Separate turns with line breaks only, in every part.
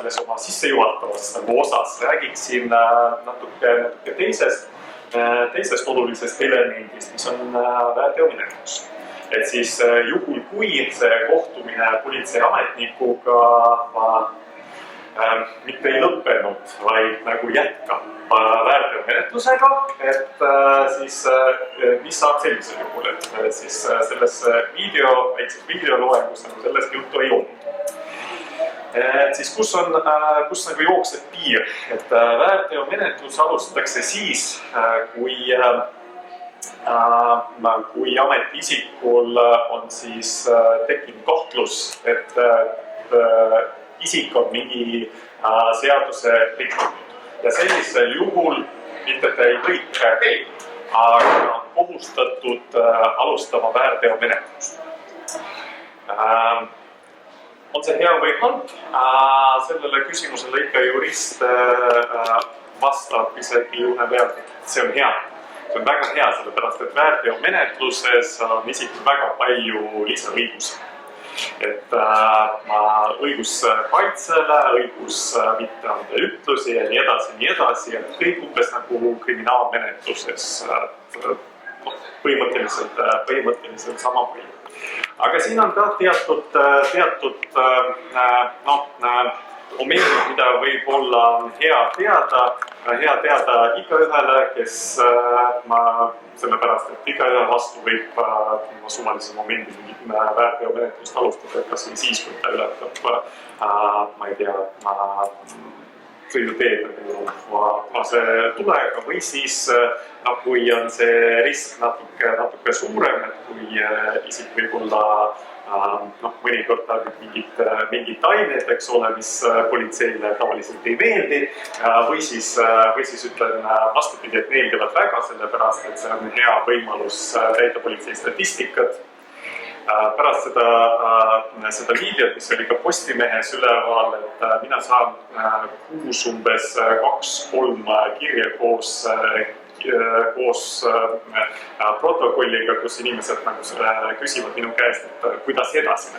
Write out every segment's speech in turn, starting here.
selles oma sissejuhatavas osas räägiksin natuke teisest olulisest elemendist, mis on väärteomenetlus. Et siis juhul, kui see kohtumine politseiametnikuga mitte ei lõppenud, vaid nagu jätkab väärteomenetlusega, et siis mis saab sellisel juhul, et siis selles väikses videoloengus nagu sellest juttu ei olnud. Et siis kus nagu jookseb piir, et väärteomenetlus alustatakse siis, kui ametiisikul on siis tekkinud kahtlus, et isik on mingi seaduse rikkunud. Ja sellisel juhul mitte ta ei võika aga kohustatud alustama väärteomenetlust. On see hea või halb? Sellele küsimusele ikka jurist vastab isegi une pealt, et see on hea. See on väga hea, sellepärast et väärteomenetluses on isikul väga palju lisaõigusi. Et õigus kaitsele, õigus mitte anda ütlusi ja nii edasi, et kõik umbes nagu kriminaalmenetluses põhimõtteliselt sama palju. Aga siin on ka teatud momendid, mida võib olla hea teada igaühele, kes sellepärast, et igaühe vastu võib suvalisel momendil väärteomenetlust alustada, kas või siis, kui ta ületab, ma ei tea, sõiduteed tulega või siis, kui on see risk natuke suurem, et kui isik võib olla mõnikord tarvib mingid ained, eks ole, mis politseile tavaliselt ei meeldi, või siis ütlen vastupidi, et meeldivad väga, sellepärast, et see on hea võimalus täita politsei statistikat. Pärast seda videot, mis oli ka Postimehes üleval, et mina saan kuus umbes 2-3 kirja koos protokolliga, kus inimesed küsivad minu käest, et kuidas edasi,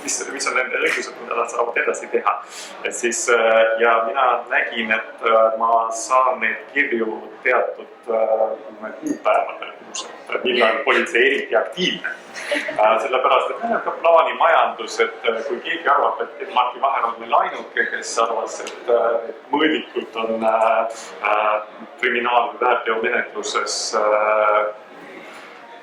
mis on nende õigused, mida nad saavad edasi teha. Et siis, ja mina nägin, et ma saan neid kirju teatud kuupäevadel, millal politsei eriti aktiivne. Sellepärast, et meil on ka plaanimajandus, et kui keegi arvab, et Martti Vaher on meil ainuke, kes arvas, et mõõdikud on kriminaal- või väärteomenetluses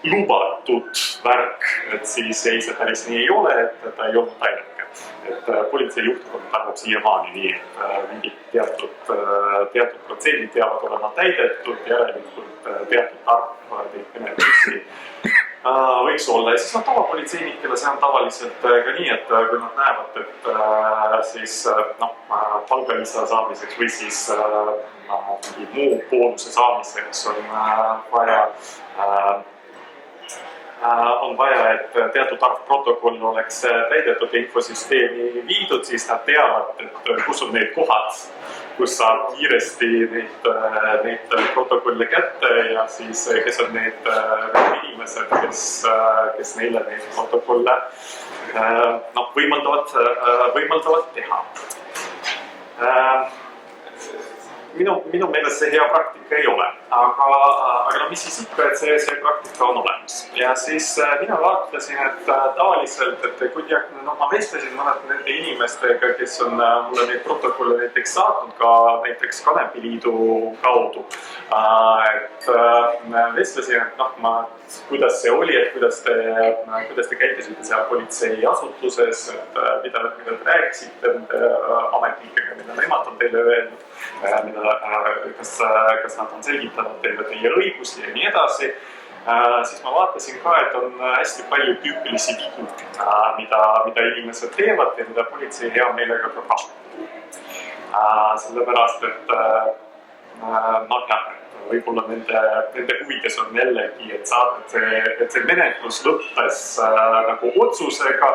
lubatud värk, et siis ei, see päris nii ei ole, et ta ei olnud ainuke. Et politsei juhtkond arvab siiamaani nii, et mingid teatud protsendid peavad olema täidetud, järelikult teatud arv neid menetlusi võiks olla. Ja siis tavapolitseinikele see on tavaliselt ka nii, et kui nad näevad, et siis palgalisa saamiseks või siis muu boonuse saamiseks on vaja, et teatud arv protokoll oleks täidetud ja infosüsteemi viidud, siis nad teavad, et kus on need kohad, kus saab kiiresti neid protokolle kätte ja siis kes on need inimesed, kes neile neid protokolle võimaldavad teha. Minu meelest see hea praktika ei ole, aga mis siis ikka, et see praktika on olemas. Ja siis mina vaatasin, et tavaliselt, et kui ma vestlesin mõned nende inimestega, kes on mulle neid protokolle näiteks saatnud ka näiteks Kanepiliidu kaudu, et vestlesin, et kuidas see oli, et kuidas te käitusite seal politseiasutuses, et mida te rääkisite ametnikega, mida nemad on teile öelnud, kas nad on selgitanud teie õigusi ja nii edasi, siis ma vaatasin ka, et on hästi palju tüüpilisi vigu, mida inimesed teevad ja mida politsei hea meelega ka kasutab. Sellepärast, et võib-olla nende huvides on jällegi, et see menetlus lõppes nagu otsusega,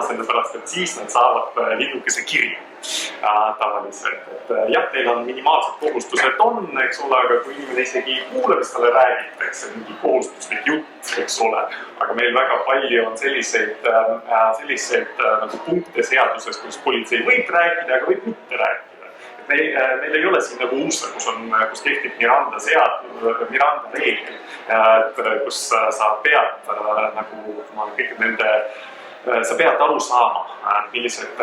sellepärast, et siis nad saavad linnukese kirja. tavaliselt. Et jah, teil on minimaalsed kohustused on, eks ole, aga kui inimene isegi ei kuule, mis talle räägitakse, mingi kohustuslik jutt, eks ole, aga meil väga palju on selliseid nagu punkte seaduses, kus politsei võib rääkida, aga võib mitte rääkida. Meil ei ole siin nagu USA, kus kehtib Miranda reegel, kus sa pead nagu kõik nende sa pead aru saama, millised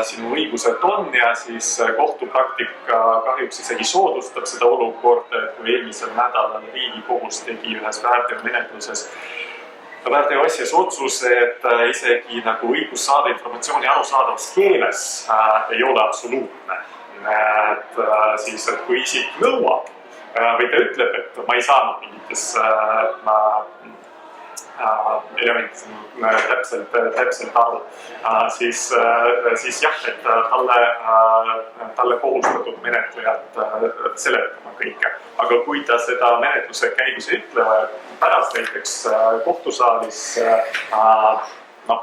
sinu õigused on ja siis kohtupraktika kahjuks isegi soodustab seda olukorda, et kui eelmisel nädalal Riigikohus tegi ühes väärteoasjas otsuse, et isegi nagu õigus saada informatsiooni arusaadavas keeles ei ole absoluutne. Et siis, et kui isik nõuab või ta ütleb, et ma ei saanud mingites täpselt aru, siis jah, et talle kohustatud menetlejad seletama kõike. Aga kui ta seda menetluse käigus ütlevad, pärast näiteks kohtusaalis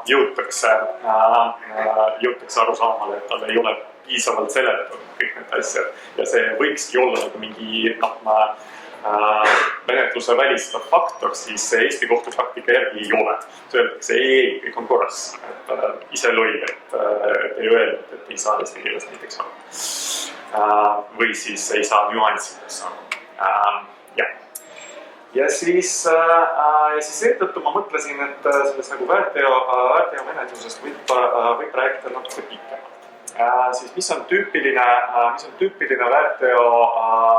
jõutakse arusaamale, et tal ei ole piisavalt seletatud kõik need asjad ja see võikski olla nagu mingi menetluse välistav faktor, siis Eesti kohtupraktika järgi ei ole. See öeldakse, ei, kõik on korras, et ise loll, et ei öeldud, et ei saa eesti keeles näiteks aru. Või siis ei saa nüanssides aru. Ja siis seetõttu ma mõtlesin, et sellest nagu väärteo menetlusest võib rääkida natuke pikemalt. Siis mis on tüüpiline väärteo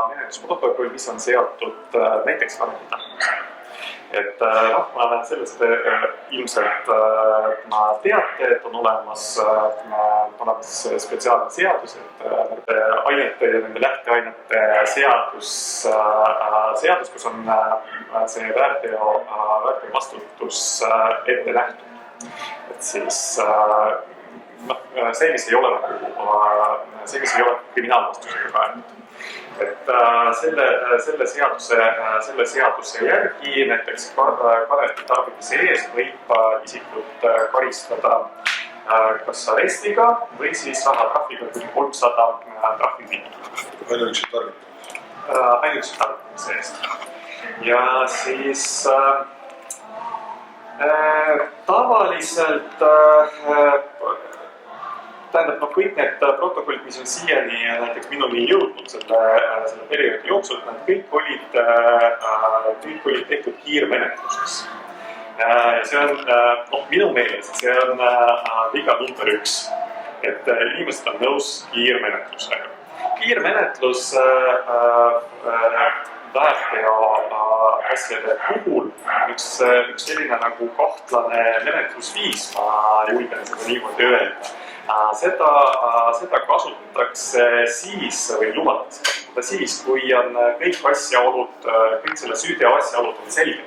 menetlusprotokoll, mis on seotud näiteks kanepitarbimisega. Et sellest ilmselt teate, et on olemas spetsiaalne seadus, et nende ainete ja nende lähteainete seadus, kus on see väärteo vastutus ette nähtud. Et siis see, mis ei ole kriminaalvastusega kaetud. Et selle seaduse järgi näiteks kanepi tarbimise eest võib isikut karistada kas arestiga või siis rahatrahviga kuni 300 trahviühikut.
Ainuüksi tarbimise?
Ainuüksi tarbimise eest. Ja siis tavaliselt tähendab, kõik need protokollid, mis on siiani näiteks minuni jõudnud selle perioodi jooksul, nad kõik olid tehtud kiirmenetluses. See on, minu meelest, see on viga number 1, et inimesed on nõus kiirmenetlusega. Kiirmenetlus väärteo asjade puhul üks selline nagu kahtlane menetlusviis, ma julgen seda niimoodi öelda. Seda kasutatakse siis või lubatakse kasutada siis, kui on kõik asjaolud, kõik selle süüteo asjaolud on selged.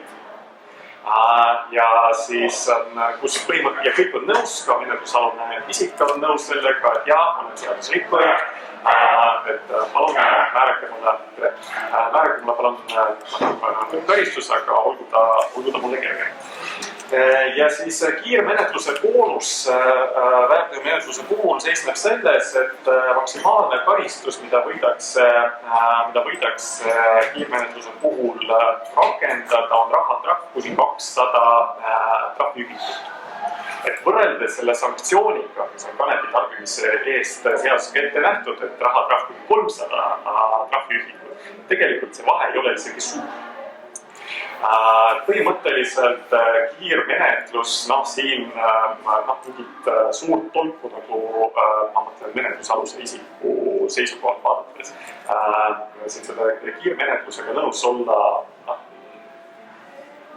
Ja siis on, kus põhimõtteliselt ja kõik on nõus, ka menetlusalune isik on nõus sellega, et jah, ma olen seadusrikkuja, et palun määrake mulle palun karistus, aga olgu ta mulle kerge. Ja siis kiirmenetluse boonus väärteomenetluse puhul seisneb selles, et maksimaalne karistus, mida võidakse kiirmenetluse puhul rakendada, on rahatrahv kuni 200 trahviühikut. Et võrreldes selle sanktsiooniga, mis on kanepi tarbimise eest seadusega ette nähtud, et rahatrahv kuni 300 trahviühikut, tegelikult see vahe ei ole isegi suur. Põhimõtteliselt kiirmenetlus, siin mingit suurt tolku nagu, ma mõtlen menetlusaluse isiku seisukohalt vaadates, siin seda kiirmenetlusega nõus olla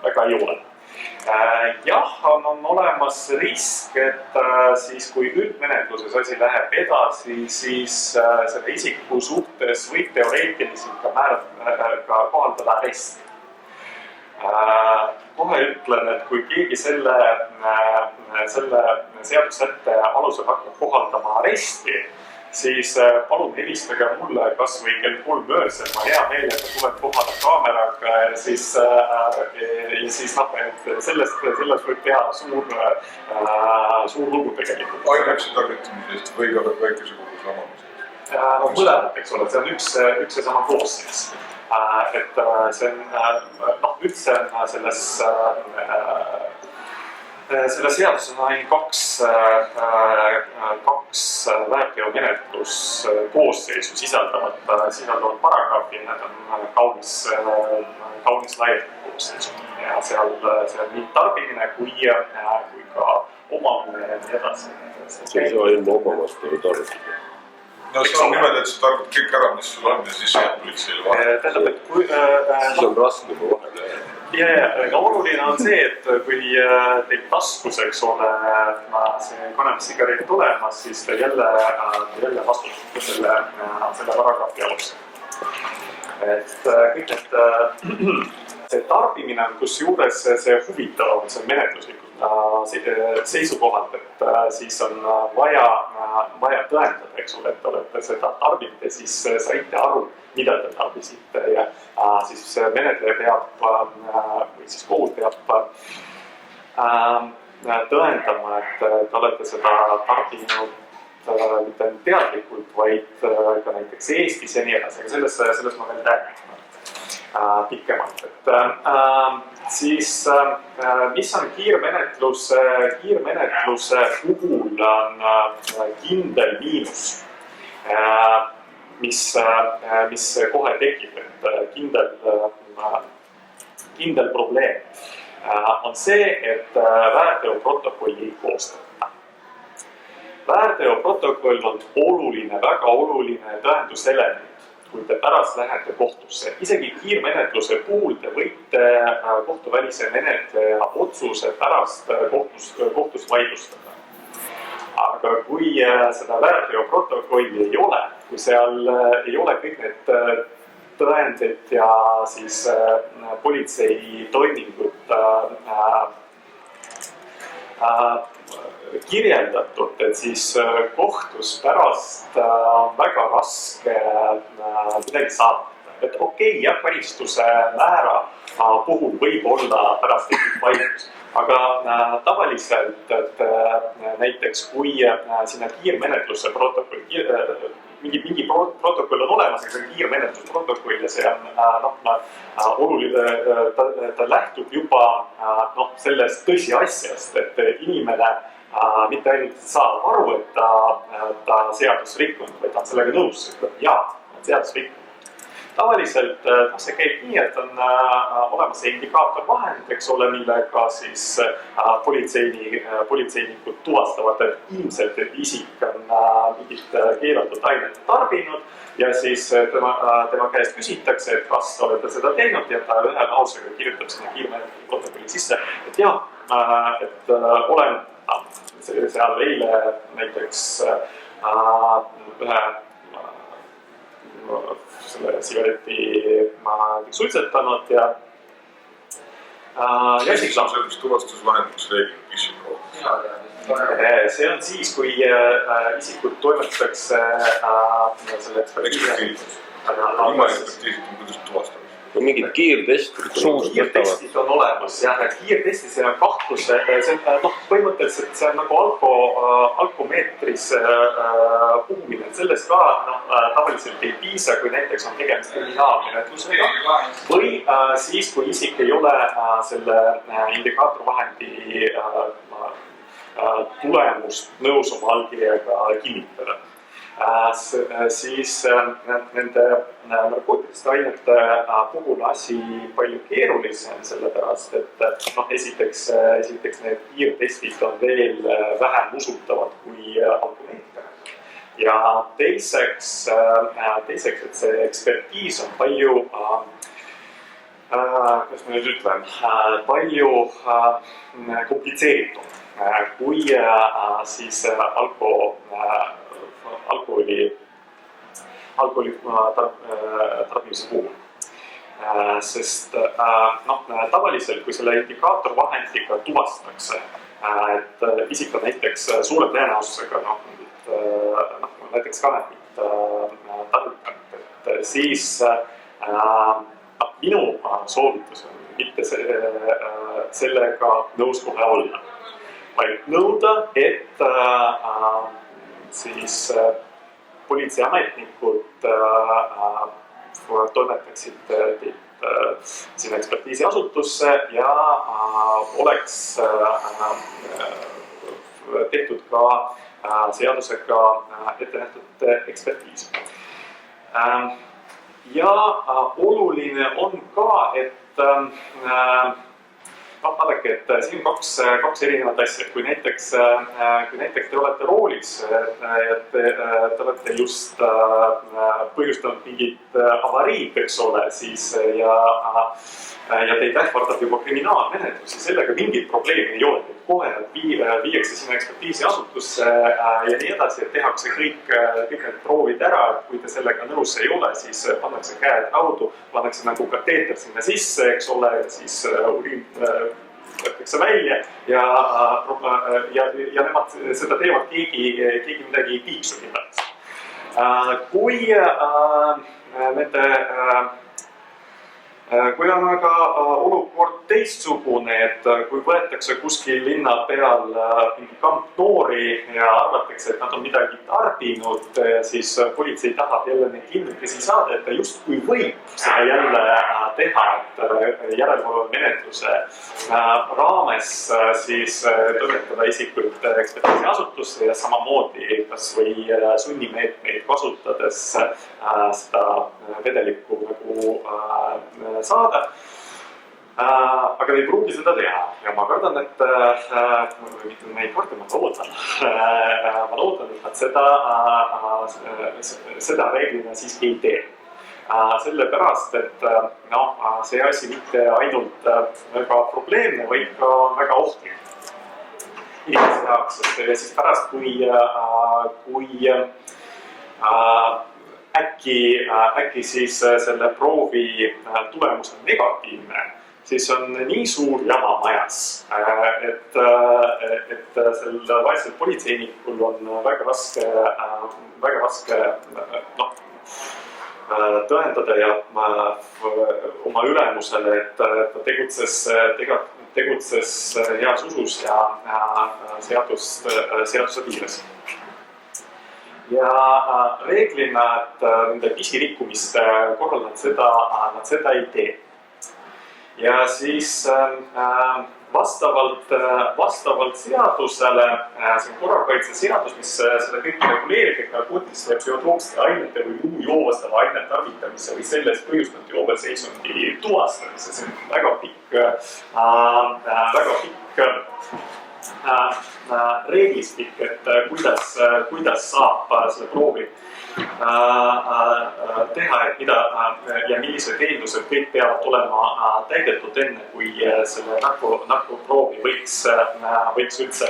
väga ei ole. Jah, on olemas risk, et siis kui üldmenetluses asi läheb edasi, siis selle isiku suhtes võib teoreetiliselt ka kohaldada aresti. Kohe ütlen, et kui keegi selle seadussätte alusel hakkab kohaldama aresti, siis palun helistage mulle kas või kell 3 öösel, ma hea meelega tulen kohale kaameraga ja siis sellest võib teha suur lugu tegelikult.
Ainuüksi tarvitamisest või ka väikese
mõlemad, eks ole, see on üks ja sama koosseis. Et see on, üldse on selles seaduses on ainult kaks väärteomenetluskoosseisu sisaldavat paragrahvi, need on kaunis laiendatud koosseisud. Ja seal nii tarbimine kui ka omamine ja nii edasi.
See ei saa ilma omamast või tarvitada.
No sa nimed, et sa tarbid kõik ära, mis sul on ja siis jääb politseile vahel.
Tähendab, et kui...
Siis on raske juba vahele.
Ja oluline on see, et kui teil taskus, eks ole, see kanepisigaret olemas, siis te jälle vastutate selle paragrahvi alusel. Et kõik need... See tarbimine on kusjuures see huvitav on see menetluslikult seisukohalt, et siis on vaja tõendada, eks ole, et olete seda tarbinud ja siis saite aru, mida te tarbisite ja siis menetleja peab või siis kohus peab tõendama, et te olete seda tarbinud mitte teadlikult, vaid ka näiteks Eestis ja nii edasi, aga selles ma veel räägin pikemalt, et siis mis on kiirmenetluse puhul on kindel miinus, mis kohe tekib, et kindel probleem on see, et väärteoprotokolli ei koostata. Väärteoprotokoll on väga oluline tõenduselement, kui te pärast lähete kohtusse. Isegi kiirmenetluse puhul te võite kohtuvälise menetleja otsuse pärast kohtus vaidlustada. Aga kui seda väärteoprotokolli ei ole, kui seal ei ole kõik need tõendid ja siis politsei toimingud kirjeldatud, et siis kohtus pärast on väga raske midagi saada. Et okei, jah, karistuse määra puhul võib olla pärast tekib vaidlus. Aga tavaliselt, et näiteks kui sinna kiirmenetluse protokoll, mingi protokoll on olemas, aga see on kiirmenetlusprotokoll ja see on oluline, ta lähtub juba sellest tõsiasjast, et inimene mitte ainult saab aru, et ta seadust rikkunud, vaid ta on sellega nõus, et jaa, seadust rikkunud. Tavaliselt see käib nii, et on olemas see indikaatorvahend, eks ole, millega siis politseinikud tuvastavad, et ilmselt, et isik on mingit keelatud ainet tarbinud ja siis tema käest küsitakse, et kas olete seda teinud ja ta ühe lausega kirjutab sinna kiirmenetluse sisse, et jah, et olen seal eile näiteks ühe selle sigareti suitsetanud ja
Eestis on selleks tuvastusvahendiks reeglid pissikood.
See on siis, kui isikud toimetatakse selle ekspertiisi.
Ilma ekspertiisit on kuidas tuvastada?
Mingid kiirtestid.
Kiirtestid on olemas, jah, kiirtestid, see on kahtluse, põhimõtteliselt see on nagu alkomeetris puhumine, sellest ka tavaliselt ei piisa, kui näiteks on tegemist kriminaalmenetlusega või siis, kui isik ei ole selle indikaatorvahendi tulemust nõus oma allkirjaga kinnitada. Siis nende narkootiliste ainete puhul asi palju keerulisem, sellepärast, et esiteks need kiirtestid on veel vähem usutavad kui alkomeeter. Ja teiseks, et see ekspertiis on palju, kuidas ma nüüd ütlen, palju komplitseeritud, kui siis alkoholi tarbimise puhul. Sest tavaliselt, kui selle indikaatorvahendiga tuvastatakse, et isik on näiteks suure tõenäosusega näiteks kanepit tarvitanud, et siis minu soovitus on mitte sellega nõus kohe olla, vaid nõuda, et siis politseiametnikud toimetaksid teid sinna ekspertiisiasutusse ja oleks tehtud ka seadusega ette nähtud ekspertiis. Ja oluline on ka, et vaadake, et siin on kaks erinevat asja. Kui näiteks te olete roolis ja te olete just põhjustanud mingit avariid, eks ole, siis ja teid ähvardab juba kriminaalmenetlus, siis sellega mingit probleemi ei ole. Kohe nad viiakse sinna ekspertiisiasutusse ja nii edasi, et tehakse kõik need proovid ära, et kui te sellega nõus ei ole, siis pannakse käed raudu, pannakse nagu kateeter sinna sisse, eks ole, siis uriin võetakse välja ja nemad seda teevad, keegi midagi ei piiksu nimelt. Kui on aga olukord teistsugune, et kui võetakse kuskil linna peal mingi kamp noori ja arvatakse, et nad on midagi tarbinud, siis politsei tahab jälle neid linnukesi saada, et ta justkui võib seda jälle teha, et järelevalvemenetluse raames siis toimetada isikuid ekspertiisiasutusse ja samamoodi kas või sunnimeetmeid kasutades seda vedelikku nagu saada, aga ei pruugi seda teha ja ma kardan, et ma ei karda, ma loodan, et nad seda reeglina siiski ei tee. Sellepärast, et see asi mitte ainult väga probleemne, vaid ka väga ohtlik inimese jaoks, sest siis pärast, kui äkki siis selle proovi tulemus on negatiivne, siis on nii suur jama majas, et sel vaesel politseinikul on väga raske tõendada ja oma ülemusele, et ta tegutses heas usus ja seaduse piires. Ja reeglina, et nende pisirikkumiste korral nad seda ei tee. Ja siis vastavalt seadusele, see on korrakaitseseadus, mis seda kõike reguleerib, et narkootiliste ja psühhotroopsete ainete või muu joovastava aine tarvitamise või sellest põhjustatud joobeseisundi tuvastamise. See on väga pikk reeglistik, et kuidas saab selle proovi teha, et mida ja millised eeldused kõik peavad olema täidetud enne, kui selle narkoproovi võiks üldse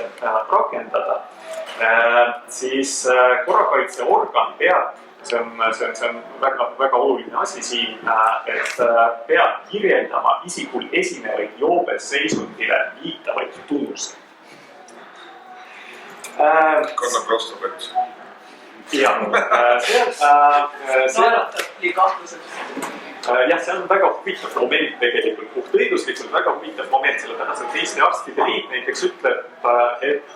rakendada. Siis korrakaitseorgan peab, see on väga oluline asi siin, et peab kirjeldama isikul esinevaid joobeseisundile viitavaid tunnuseid.
Kannab rastapets.
Jah, see on väga huvitav moment tegelikult, puhtõiguslikult väga huvitav moment, sellepärast, et Eesti Arstide Liit näiteks ütleb, et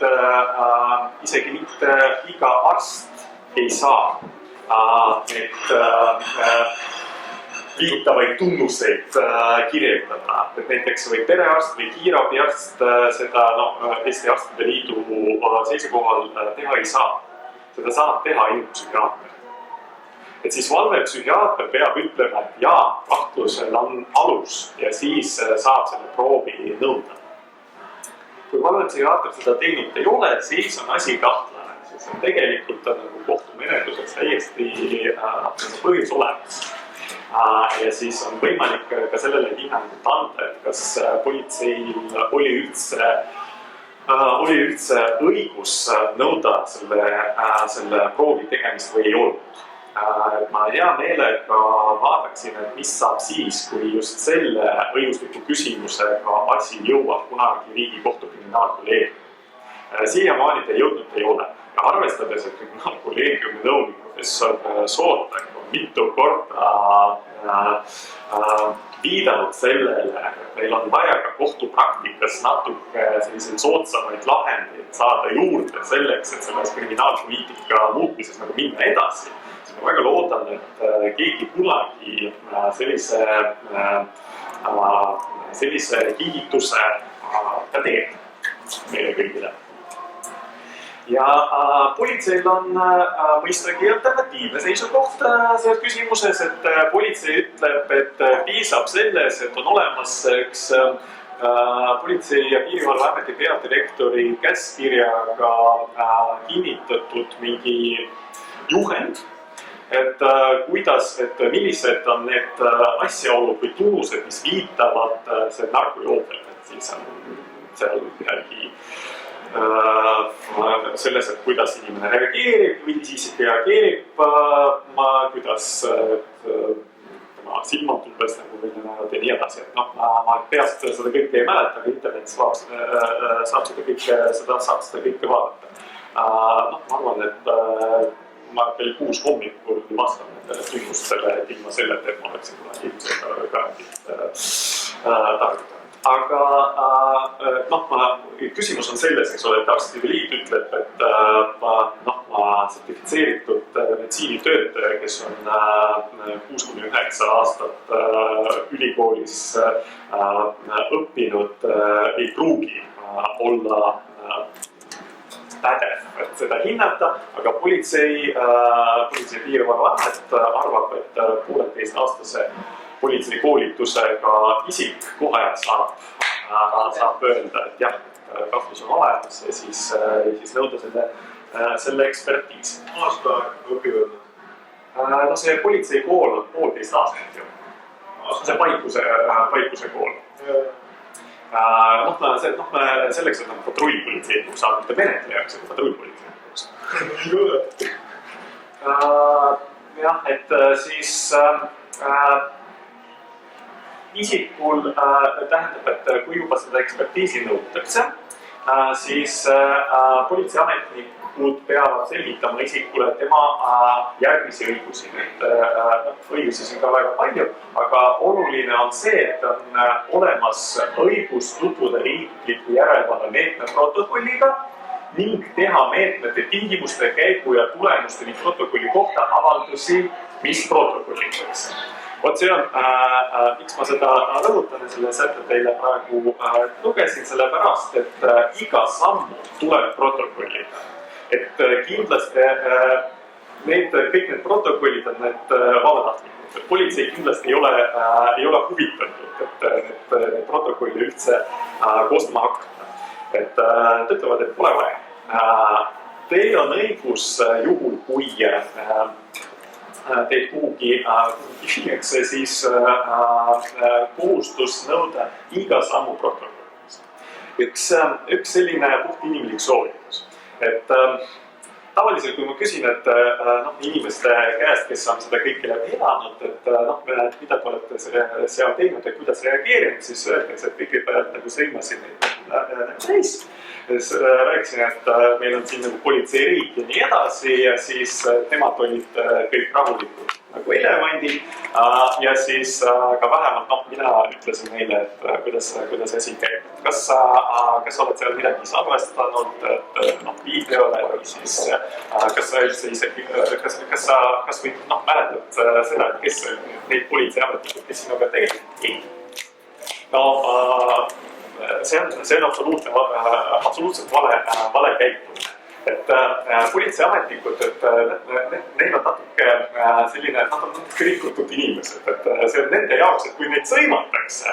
isegi mitte iga arst ei saa viitavaid tunnuseid kirjeldada, et näiteks või perearst või kiirabiarst seda Eesti Arstide Liidu seisukohal teha ei saa. Seda saab teha ainult psühhiaater. Et siis valvepsühhiaater peab ütlema, et jaa, kahtlusel on alus ja siis saab selle proovi nõuda. Kui valvepsühhiaater seda teinud ei ole, siis on asi kahtlane, sest on tegelikult nagu kohtumenetluses täiesti põhjus olemas. Ja siis on võimalik ka sellele hinnangut anda, et kas politseil oli üldse õigus nõuda selle proovi tegemist või ei olnud. Ma hea meelega vaataksin, et mis saab siis, kui just selle õigusliku küsimusega asi jõuab kunagi Riigikohtu kriminaalkolleegiumi. Siiamaani ta jõudnud ei ole. Ja arvestades, et kriminaalkolleegiumi nõunik professor Sootak on mitu korda viidanud sellele, et meil on vaja ka kohtupraktikas natuke selliseid soodsamaid lahendeid saada juurde selleks, et selles kriminaalpoliitika muutmises nagu minna edasi. ma väga loodan, et keegi kunagi sellise kingituse ka teeb meile kõigile. Ja politseil on mõistagi alternatiivne seisukoht selles küsimuses, et politsei ütleb, et piisab selles, et on olemas üks Politsei- ja Piirivalveameti peadirektori käskkirjaga kinnitatud mingi juhend, et millised on need asjaolud või tunnused, mis viitavad narkojoobele, et siis on seal midagi selles, et kuidas inimene reageerib, kuidas isik reageerib, kuidas tema silmad umbes nagu välja näevad ja nii edasi, et noh, ma peast seda kõike ei mäleta, aga internetis saab seda kõike vaadata. Noh, ma arvan, et ma kell 6 hommikul vastan nendele küsimustele, et ilma selleta, et ma oleksin kunagi ilmselt ka targutanud. Aga noh, küsimus on selles, eks ole, et Arstide Liit ütleb, et sertifitseeritud meditsiinitöötaja, kes on 6-9 aastat ülikoolis õppinud, ei pruugi olla pädev, et seda hinnata, aga Politsei- ja Piirivalveamet arvab, et 1,5-aastase politseikoolitusega isik kohe saab öelda, et jah, kahtlus on olemas ja siis nõuda selle ekspertiisi.
Aasta õpivad?
No see politseikool on 1,5 aastat ju. See paikuse kool. Selleks on patrullpolitsei, saab mitte menetlejaks, aga patrullpolitsei. Jah, et siis isikul tähendab, et kui juba seda ekspertiisi nõutakse, siis politseiametnikud peavad selgitama isikule tema järgmisi õigusi. Õigusi siin ka väga palju, aga oluline on see, et on olemas õigus tutvuda riikliku järelevalve meetme protokolliga ning teha meetmete tingimuste, käigu ja tulemuste ning protokolli kohta avaldusi, mis protokollitakse. Vot see on, miks ma seda rõhutan ja selle sätte teile praegu lugesin, sellepärast, et iga sammu tuleb protokollida. Et kindlasti kõik need protokollid on need vabatahtlikud. Politsei kindlasti ei ole huvitatud, et need protokolli üldse koostama hakata. Et ütlevad, et pole vaja. Teil on õigus juhul, kui teid kuhugi viiakse, siis kohustus nõuda iga sammu protokollis. Üks selline puhtinimlik soovitus. Et tavaliselt, kui ma küsin, et inimeste käest, kes on seda kõike läbi elanud, et mida te olete seal teinud ja kuidas reageerinud, siis öeldakse, et kõigepealt nagu sõimasin neid täis. Rääkisin, et meil on siin nagu politseiriik ja nii edasi ja siis nemad olid kõik rahulikud nagu elevandid ja siis ka vähemalt mina ütlesin neile, et kuidas asi käib. Kas sa oled seal midagi salvestanud, videole või siis kas sa üldse isegi, kas või mäletad seda, et kes neid politseiametnikud, kes sinuga tegelikult ei? See on absoluutselt vale käitumine. Et politseiametnikud, et neil on natuke selline, nad on natuke rikutud inimesed, et see on nende jaoks, et kui neid sõimatakse,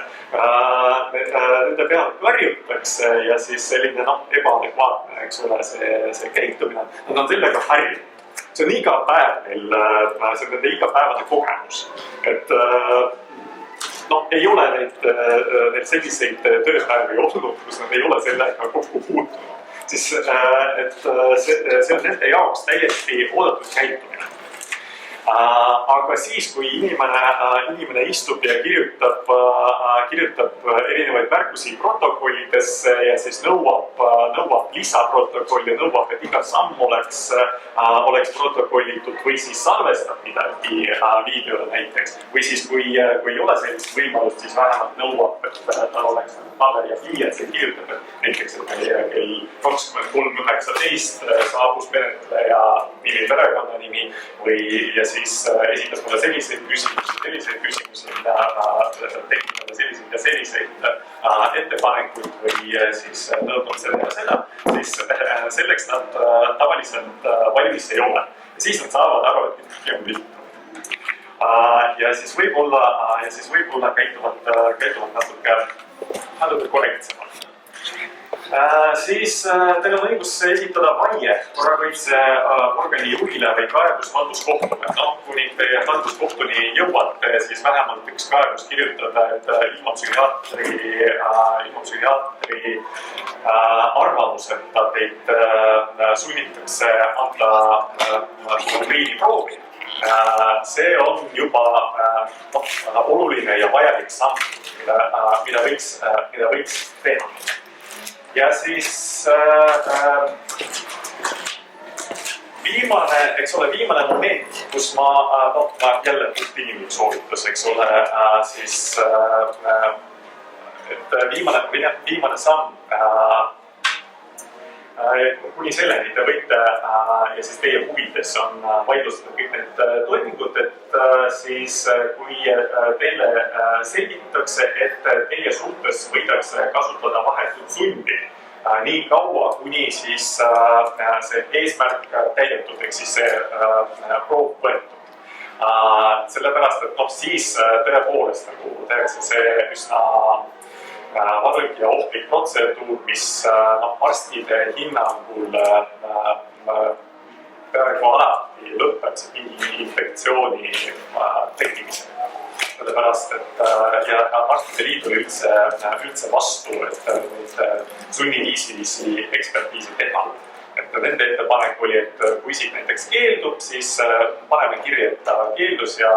nende peale karjutakse ja siis selline ebaadekvaatne, eks ole, see käitumine, nad on sellega harjunud. See on iga päev neil, see on nende igapäevane kogemus, et ei ole neid selliseid tööpäevi olnud, kus nad ei ole sellega kokku puutunud. Siis see on nende jaoks täiesti oodatud käitumine. Aga siis, kui inimene istub ja kirjutab erinevaid märkusi protokollidesse ja siis nõuab lisaprotokolli, nõuab, et iga samm oleks protokollitud või siis salvestab midagi videole näiteks. Või siis, kui ei ole sellist võimalust, siis vähemalt nõuab, et tal oleks paber ja pliiats ja kirjutab, et näiteks, et meil kell 23.19 saabus menetleja nimi, perekonnanimi ja siis esitas mulle selliseid küsimusi, mida tekitada selliseid ja selliseid ettepanekuid või siis nõudnud seda, siis selleks nad tavaliselt valmis ei ole. Ja siis nad saavad aru, et midagi on viltu. Ja siis võib-olla käituvad natuke korrektsemalt. Siis teil on õigus esitada vaie korrakaitseorgani juhile või kaebus halduskohtule. Kuni te halduskohtuni jõuate, siis vähemalt üks kaebus kirjutada, et ilma psühhiaatri arvamuseta teid sunnitakse anda uriiniproovi. See on juba oluline ja vajalik samm, mida võiks teha. Ja siis viimane moment, kus ma jälle puhtinimlik soovitus, eks ole, siis et viimane samm kuni selleni te võite ja siis teie huvides on vaidlustada kõik need toimingud, et siis kui teile selgitatakse, et teie suhtes võidakse kasutada vahetut sundi nii kaua, kuni siis see eesmärk täidetud, ehk siis see proov võetud. Sellepärast, et siis tõepoolest tehakse see üsna valg ja ohtlik protseduur, mis arstide hinnangul peaaegu alati lõpeb mingi infektsiooni tekkimisega. Sellepärast, et arstide liit oli üldse vastu, et neid sunniviisilisi ekspertiisi teha. Et nende ettepanek oli, et kui isik näiteks keeldub, siis paneme kirja, et ta keeldus ja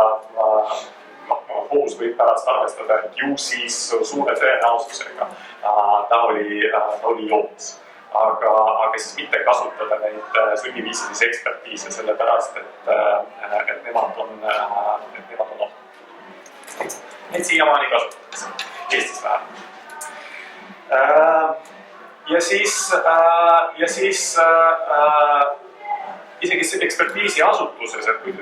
kohus võib pärast arvestada, et ju siis suure tõenäosusega ta oli joobes. Aga siis mitte kasutada neid sunniviisilisi ekspertiise, sellepärast, et nemad on oht. Need siiamaani kasutatakse, Eestis vähemalt. Ja siis isegi ekspertiisi asutuses, et kui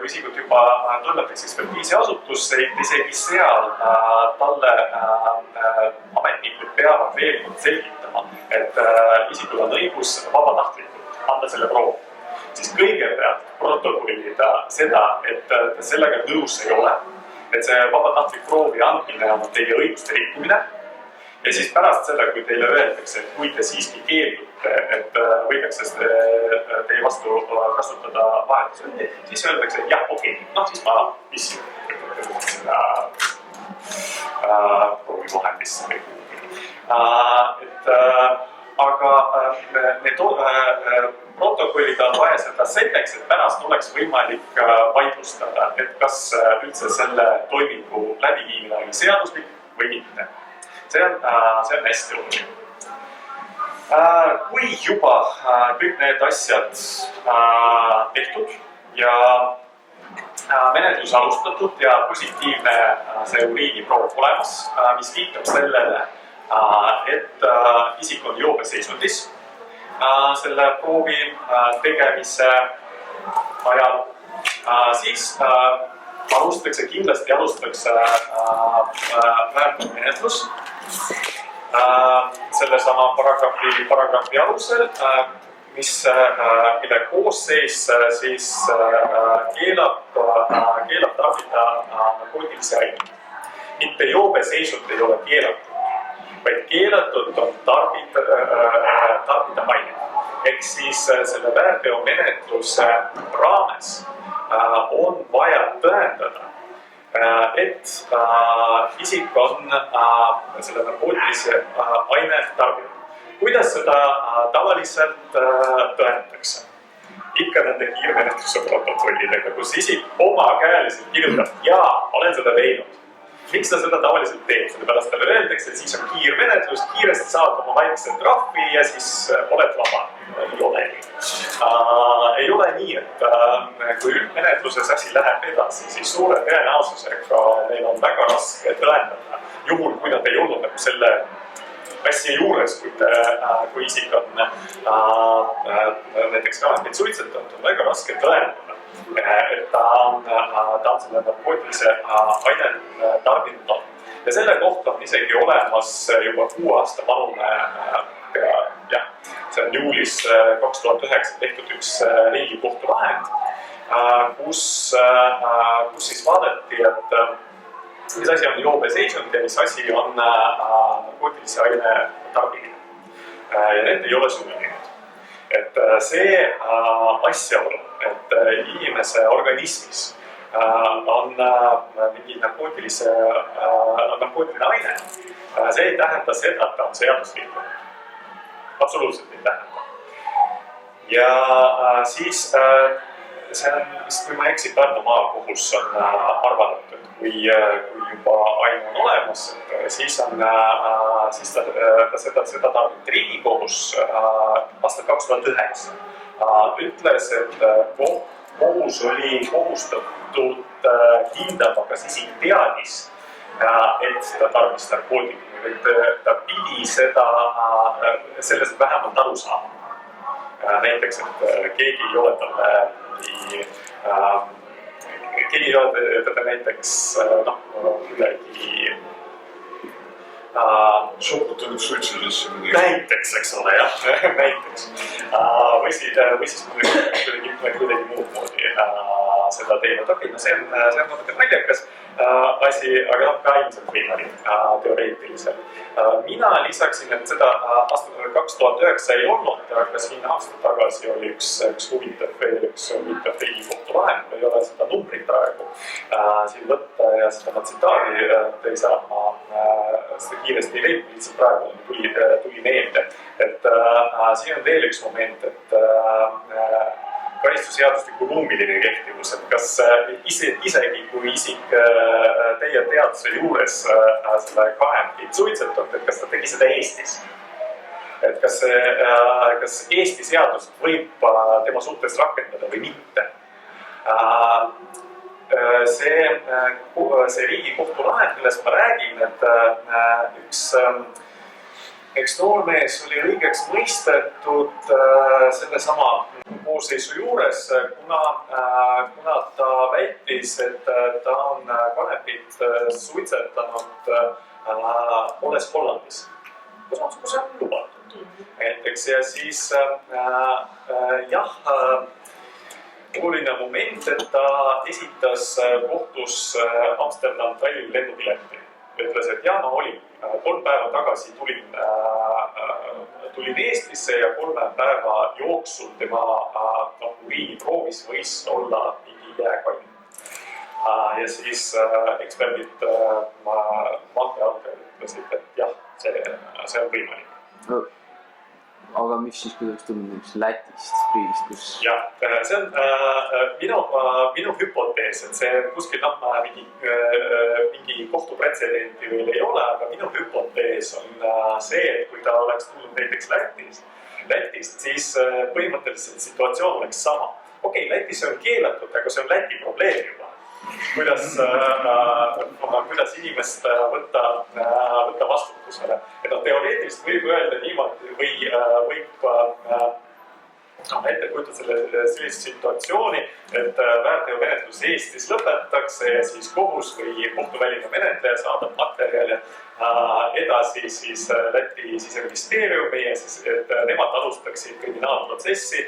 isikut juba toimetakse ekspertiisi asutusse, isegi seal talle ametnikud peavad veel kord selgitama, et isikul on õigus vabatahtlikult anda selle proovi. Siis kõigepealt protokollida seda, et sellega nõus ei ole, et see vabatahtlik proovi andmine on teie õiguste rikkumine. Ja siis pärast seda, kui teile öeldakse, et kui te siiski keeldute, et võidakse teie vastu kasutada vahetusundi, siis öeldakse, et jah, okei, siis ma vissin seda proovivahendisse. Aga need protokollid on vaja seda selleks, et pärast oleks võimalik vaidlustada, et kas üldse selle toimingu läbiviimine oli seaduslik või mitte. See on hästi oluline. Kui juba kõik need asjad tehtud ja menetlus alustatud ja positiivne see uriiniproov olemas, mis viitab sellele, et isik on joobeseisundis selle proovi tegemise ajal, siis kindlasti alustatakse väärteomenetlus sellesama paragrahvi alusel, mille koosseis siis keelab tarbida narkootilisi aineid. Mitte joobeseisund ei ole keelatud, vaid keelatud on tarbida aineid. Ehk siis selle väärteomenetluse raames on vaja tõendada, et isik on selle narkootilise aine tarbinud. Kuidas seda tavaliselt tõendatakse? ikka nende kiirmenetluse protokollidega, kus isik omakäeliselt kirjutab, jaa, olen seda teinud. Miks ta seda tavaliselt teeb? Sellepärast talle öeldakse, et siis on kiirmenetlus, kiiresti saad oma väikse trahvi ja siis oled vaba. Ei ole nii. Ei ole nii, et kui üldmenetluses asi läheb edasi, siis suure tõenäosusega meil on väga raske tõendada. Juhul, kui nad ei olnud nagu selle asja juures, kui isik on näiteks kanepit suitsetanud, on väga raske tõendada, et ta on selle narkootilise aine tarbinud. Ja selle kohta on isegi olemas juba 6 aasta vanune, see on juulis 2009 tehtud üks Riigikohtu lahend, kus siis vaadati, et mis asi on joobeseisund ja mis asi on narkootilise aine tarbimine. Ja need ei ole sünoniimid. Et see asjaolu, et inimese organismis on mingi narkootiline aine, see ei tähenda seda, et ta on seaduslik. Absoluutselt ei tähenda. Ja siis see on vist, kui ma ei eksi, Pärnu maakohus on arvanud, et kui juba aine on olemas, siis ta seda tarbib. Riigikohus aastal 2009 ütles, et kohus oli kohustatud hindama, kas isik teadis, et ta tarbis narkootikumi, et ta pidi sellest vähemalt aru saama. Näiteks, et keegi ei ole talle näiteks kuidagi
sokutanud suitsulisesse midagi.
Näiteks, eks ole, jah, näiteks. Või siis kuidagi muud moodi seda teinud. Okei, see on natuke naljakas asi, aga ka ilmselt võimalik teoreetiliselt. Mina lisaksin, et seda aastal 2009 ei olnud, aga siin aasta tagasi oli üks huvitav Riigikohtu lahend, ma ei ole seda numbrit praegu siin võtta ja seda ma tsitaadi ei saa, ma seda kiiresti ei leidnud, lihtsalt praegu tuli meelde. Et siin on veel üks moment, et karistusseadustiku ruumiline kehtivus, et kas isegi kui isik teie teaduse juures selle kanepit suitsetab, et kas ta tegi seda Eestis? Et kas Eesti seadust võib tema suhtes rakendada või mitte? See Riigikohtu lahend, millest ma räägin, et üks noormees oli õigeks mõistetud sellesama koosseisu juures, kuna ta väitis, et ta on kanepit suitsetanud olles Hollandis, kus on lubatud. Näiteks ja siis oluline moment, et ta esitas kohtus Amsterdam-Tallinn lennupileti. Ütles, et ma olin 3 päeva tagasi tulin Eestisse ja 3 päeva jooksul tema uriiniproovis võis olla mingi jääkann. Ja siis eksperdid maanteealgajad ütlesid, et jah, see on võimalik.
Aga mis siis kuidagi tulnud Lätist, riigist, kus?
Jah, see on minu hüpotees, et see kuskil mingi kohtupretsedenti veel ei ole, aga minu hüpotees on see, et kui ta oleks tulnud näiteks Lätist, siis põhimõtteliselt situatsioon oleks sama. Okei, Lätis on keelatud, aga see on Läti probleem juba. Kuidas inimest võtta vastutusele. Et teoreetiliselt võib öelda niimoodi või võib ette kujutada sellist situatsiooni, et väärteomenetlus Eestis lõpetatakse ja siis kohus või kohtuväline menetleja saadab materjali edasi siis Läti siseministeeriumi ja siis, et nemad alustaksid kriminaalprotsessi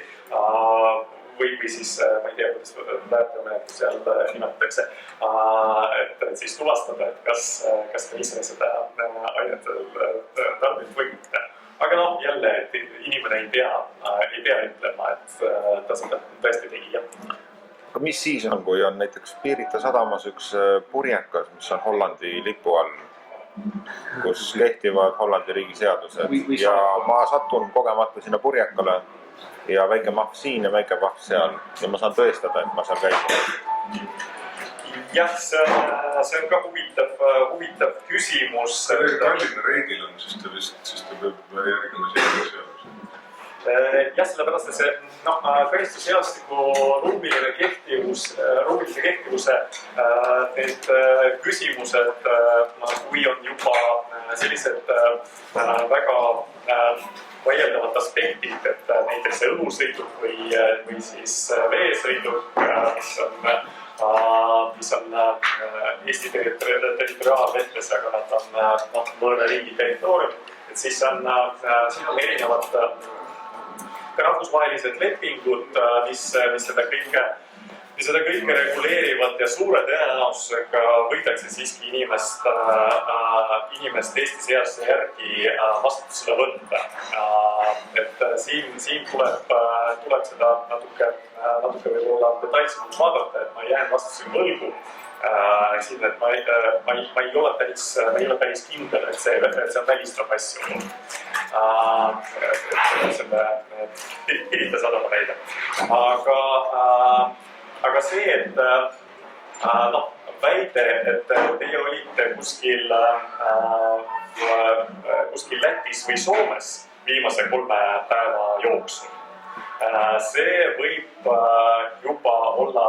või siis, ma ei tea, kuidas väärteomenetlus seal nimetatakse, et siis tuvastada, et kas ta ise seda ainet tarbib või mitte. Aga jälle, et inimene ei pea ütlema, et ta seda tõesti tegi.
Aga mis siis on, kui on näiteks Pirita sadamas üks purjekas, mis on Hollandi lipu all, kus kehtivad Hollandi riigi seadused ja ma satun kogemata sinna purjekale ja väike mahv siin ja väike mahv seal ja ma saan tõestada, et ma seal käisin.
Jah, see on ka huvitav küsimus.
Tallinna reidil on, siis ta peab järgima seaduse.
Jah, sellepärast, et see karistusseadustiku ruumilise kehtivuse need küsimused, kui on juba sellised väga vaieldavad aspektid, et näiteks õhusõiduk või siis veesõiduk, mis on Eesti territoriaalvetes, aga nad on mõne riigi territoorium, et siis on erinevad ka rahvusvahelised lepingud, mis seda kõike reguleerivad ja suure tõenäosusega võidakse siiski inimest Eesti seaduse järgi vastutusele võtta. Et siin tuleb seda natuke võib-olla detailsemalt vaadata, et ma jään vastuse võlgu. Siin, et ma ei ole päris kindel, et see on välistab asju. Selle Pirita sadama näide. Aga see, et väide, et teie olite kuskil Lätis või Soomes viimase 3 päeva jooksul, see võib juba olla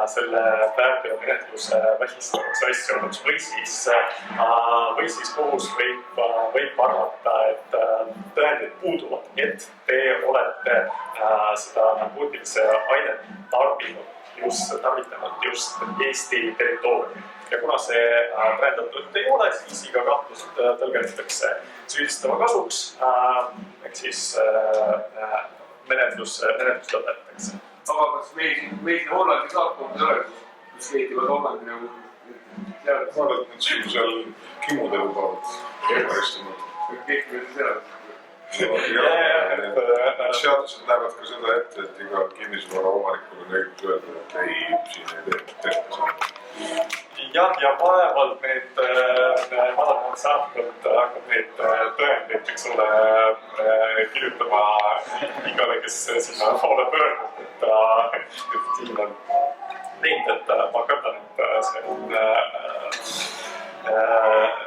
selle väärteomenetluse välistavaks asjaoluks või siis kohus võib arvata, et tõendid puuduvad, et te olete seda narkootilise ainet tarvitanud just Eesti territooriumil. Ja kuna see tõendatud ei ole, siis iga kahtlust tõlgendatakse süüdistava kasuks, ehk siis menetlus lõpetatakse.
Aga kas meil Hollandi saatkonda ei ole, kus keetivad Hollandi nagu
seadus? Ma arvan, et siin seal kimude lubavad karistamata.
Kehtivad seadus.
Seadused näevad ka seda ette, et iga kinnisvara omanikul on õigus öelda, et ei, siin ei tehta seda.
Jah, ja vaevalt madalamaad saatkond hakkab neid tõendeid, eks ole, kirjutama igale, kes sinna poole pöördub, et siin on neid, et ma kardan, et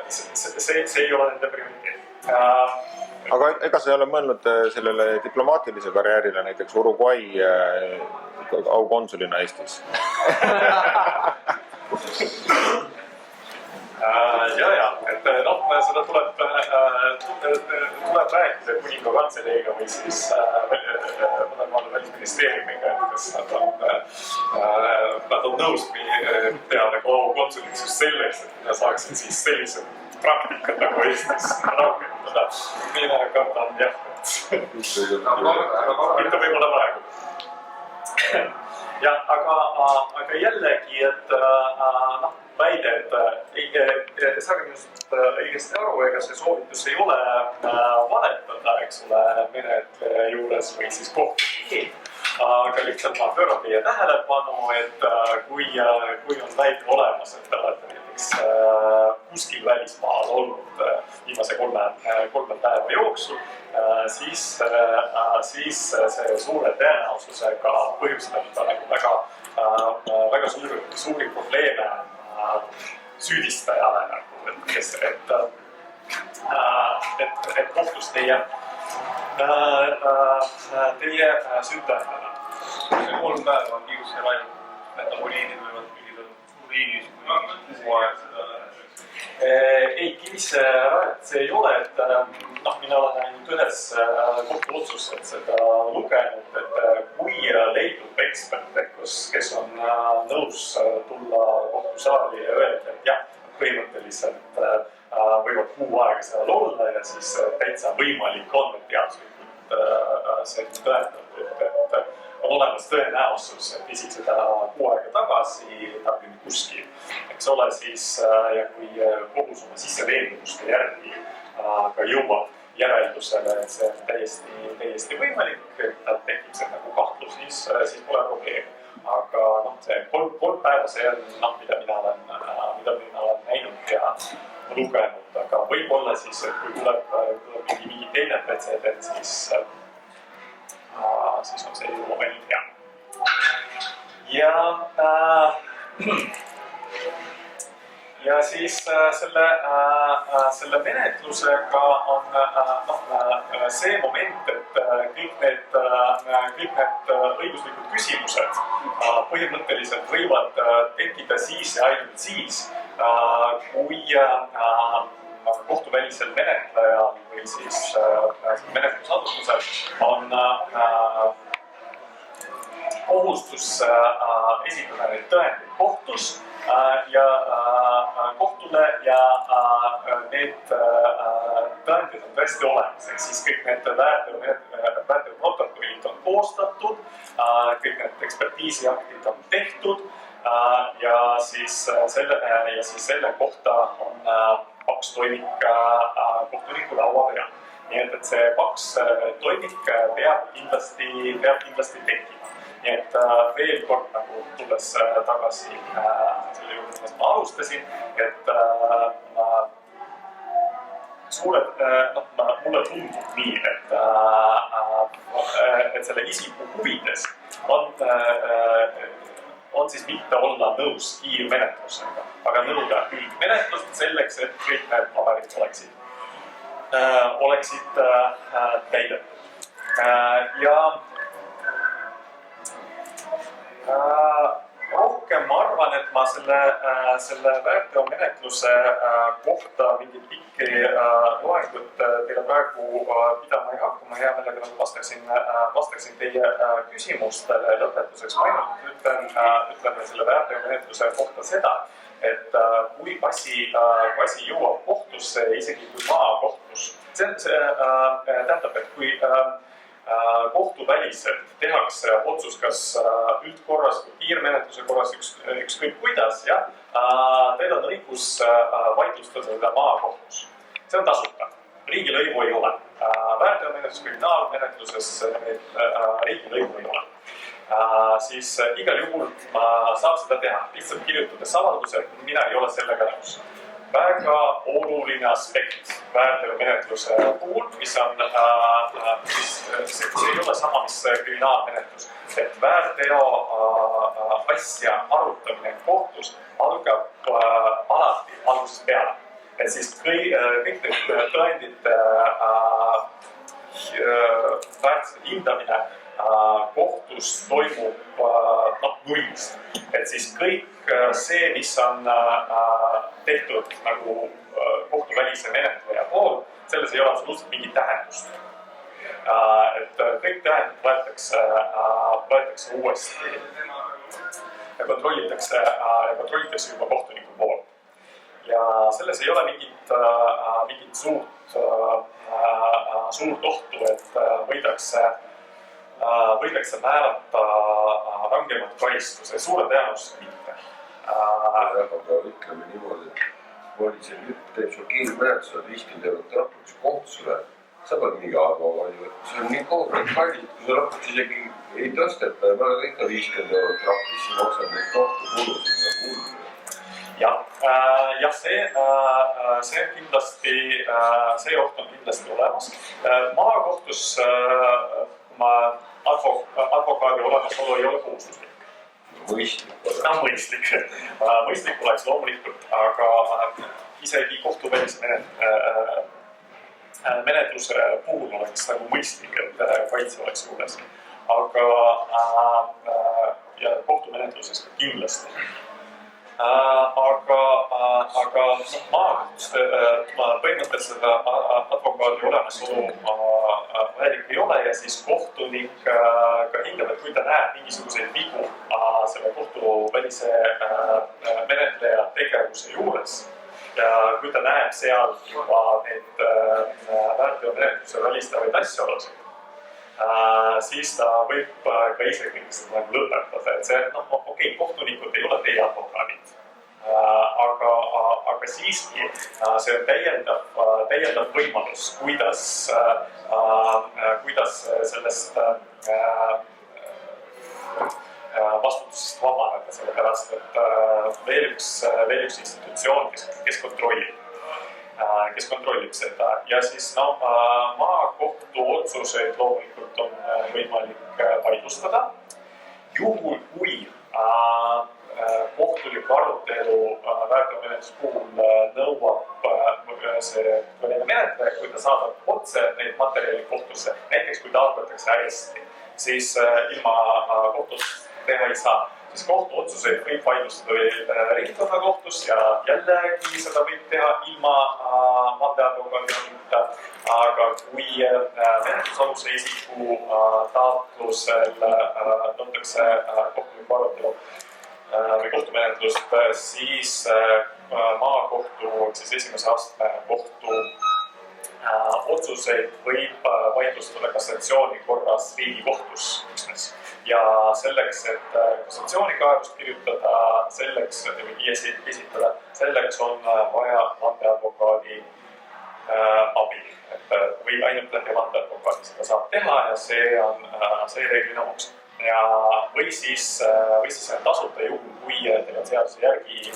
see ei ole nende prioriteet.
Aga ega sa ei ole mõelnud sellele diplomaatilise karjäärile näiteks Uruguay aukonsulina Eestis?
Et seda tuleb rääkida kuninga kantseleiga või siis välisministeeriumiga, et kas nad on nõus teha nagu aukonsuliks just selleks, et nad saaksid siis sellise praktikat nagu Eestis rakendada. Mina kardan jah, et mitte võib-olla praegu. Jah, aga jällegi, et väide, et saage minust õigesti aru, ega see soovitus ei ole valetada, eks ole, menetleja juures või siis kohtunik. Aga lihtsalt ma pööran teie tähelepanu, et kui on väide olemas, et te olete näiteks kuskil välismaal olnud viimase 3 päeva jooksul, siis see suure tõenäosusega põhjustab väga suuri probleeme süüdistajale, et kohtus teie süüdtajana.
See 3 päeva on kiiruse raiu, metaboliidid võivad püsida uriinis kui muu aeg seda.
Ei, kivisse rajat see ei ole, et mina olen ainult ühes kohtuotsuselt seda lugenud, et kui leidub ekspert, kes on nõus tulla kohtusaali ja öelda, et jah, põhimõtteliselt võivad kuu aega seal olla ja siis täitsa võimalik on, et teaduslikult see tõendatud, et on olemas tõenäosus, et isik seda kuu aega tagasi tarbinud kuskil, eks ole, siis ja kui kohus oma sisseveendumuste järgi ka jõuab järeldusele, et see on täiesti võimalik, et tekib see nagu kahtlus, siis pole probleemi. Aga see 3 päeva, see on, mida mina olen näinud ja lugenud, aga võib-olla siis, et kui tuleb mingi teine pretsedent, siis on see ju ainult hea. Ja siis selle menetlusega on see moment, et kõik need õiguslikud küsimused põhimõtteliselt võivad tekkida siis ja ainult siis, kui kohtuvälisel menetlejal või siis menetlusasutusel on kohustus esitada need tõendid kohtus ja kohtule ja need tõendid on tõesti olemas, ehk siis kõik need väärteoprotokollid on koostatud, kõik need ekspertiisiaktid on tehtud ja siis selle kohta on paks toimik kohtuniku laua peal. Nii et see paks toimik peab kindlasti tekkima. Nii et veel kord nagu tulles tagasi selle juurde, millest ma alustasin, et mulle tundub nii, et selle isiku huvides on siis mitte olla nõus kiirmenetlusega, aga nõuda üldmenetlust selleks, et kõik need paberid oleksid täidetud. Rohkem ma arvan, et ma selle väärteomenetluse kohta mingit pikki loengut teile praegu pidama ei hakka. Ma hea meelega vastaksin teie küsimustele. Lõpetuseks ma ainult ütlen selle väärteomenetluse kohta seda, et kui asi jõuab kohtusse, isegi kui maakohtus, tähendab, et kui kohtuväliselt tehakse otsus kas üldkorras või kiirmenetluse korras, ükskõik kuidas, teil on õigus vaidlustada seda maakohtus. See on tasuta. Riigilõivu ei ole. Väärteomenetluses, kriminaalmenetluses riigilõivu ei ole. Siis igal juhul ma saab seda teha. Lihtsalt kirjutades avalduse, mina ei ole sellega nõus. Väga oluline aspekt väärteomenetluse puhul, mis on, see ei ole sama, mis kriminaalmenetlus. Et väärteo asja arutamine kohtus algab alati algusest peale. Et siis kõik need tõendite väärtuste hindamine kohtus toimub nullist. Et siis kõik see, mis on tehtud nagu kohtuvälise menetleja pool, selles ei ole absoluutselt mingit tähendust. Et kõik tähendid võetakse uuesti ja kontrollitakse juba kohtuniku poolt. Ja selles ei ole mingit suurt ohtu, et võidakse määrata rangemat karistuse, suure tõenäosusega mitte.
Aga ütleme niimoodi, et politsei teeb sul kiirmenetluse 50 eurot lõpuks kohtusele, sa pead mingi advokaadi, see on nii kohutavalt kallis, kui sa lõpuks isegi ei tõsteta ja me oleme ikka 50 eurot trahvis, siis maksab neid kohtukulusid nagu hullu.
Jah, see on kindlasti, see oht on kindlasti olemas. Maakohtus advokaadi olemasolu ei ole kohustuslik. Mõistlik oleks loomulikult, aga isegi kohtuvälise menetluse puhul oleks nagu mõistlik, et kaitse oleks juures. Aga kohtumenetluses ka kindlasti. Aga maakohtus põhimõtteliselt advokaadi olemasolu vajalik ei ole ja siis kohtunik ka hindab, et kui ta näeb mingisuguseid vigu selle kohtuvälise menetleja tegevuse juures ja kui ta näeb seal juba need väärteomenetluse välistavaid asjaolusid, siis ta võib ka ise kõik seda lõpetada, et see, okei, kohtunikud ei ole teie advokaadid, aga siiski see on täiendav võimalus, kuidas sellest vastutusest vabaneda, sellepärast et veel üks institutsioon, kes kontrollib. kes kontrollib seda ja siis maakohtu otsuseid loomulikult on võimalik vaidlustada. Juhul, kui kohtulik arutelu väärteomenetluse puhul nõuab see menetleja, kui ta saadab otse neid materjali kohtusse, näiteks kui taotletakse aresti, siis ilma kohtust teha ei saa. Siis kohtuotsuseid võib vaidlustada ringkonnakohtus ja jällegi seda võib teha ilma vandeadvokaadita, aga kui menetlusaluse isiku taotlusel nõutakse kohtuliku arutelu või kohtumenetlust, siis maakohtu, siis esimese astme kohtu otsuseid võib vaidlustada kassatsiooni korras Riigikohtus üksnes. Ja selleks, et kassatsioonikaebust kirjutada, või esitada, selleks on vaja vandeadvokaadi abi. Või ainult läbi vandeadvokaadi seda saab teha ja see reeglina maksab. Või siis tasuta juhul, kui teil on seaduse järgi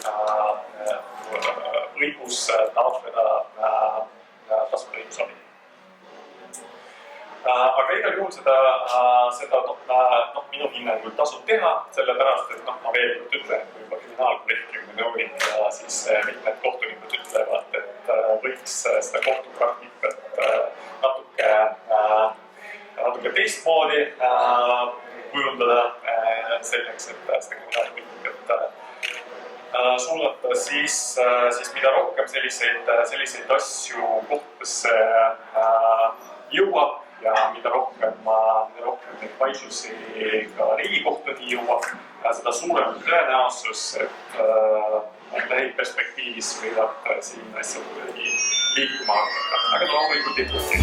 õigus taotleda tasuta õigusabi. Aga igal juhul seda minu hinnangul tasub teha, sellepärast, et ma veel kord ütlen, kui juba kriminaalkolleegiumi nõunik ja siis mitmed kohtunikud ütlevad, et võiks seda kohtupraktikat natuke teistmoodi kujundada selleks, et seda kriminaalpoliitikat suunata, siis mida rohkem selliseid asju kohtusse jõuab ja mida rohkem neid vaidlusi ka Riigikohtuni jõuab, seda suurem tõenäosus, et lähiperspektiivis võidab siin asjad liikuma hakata. Aga loomulikult ei tule.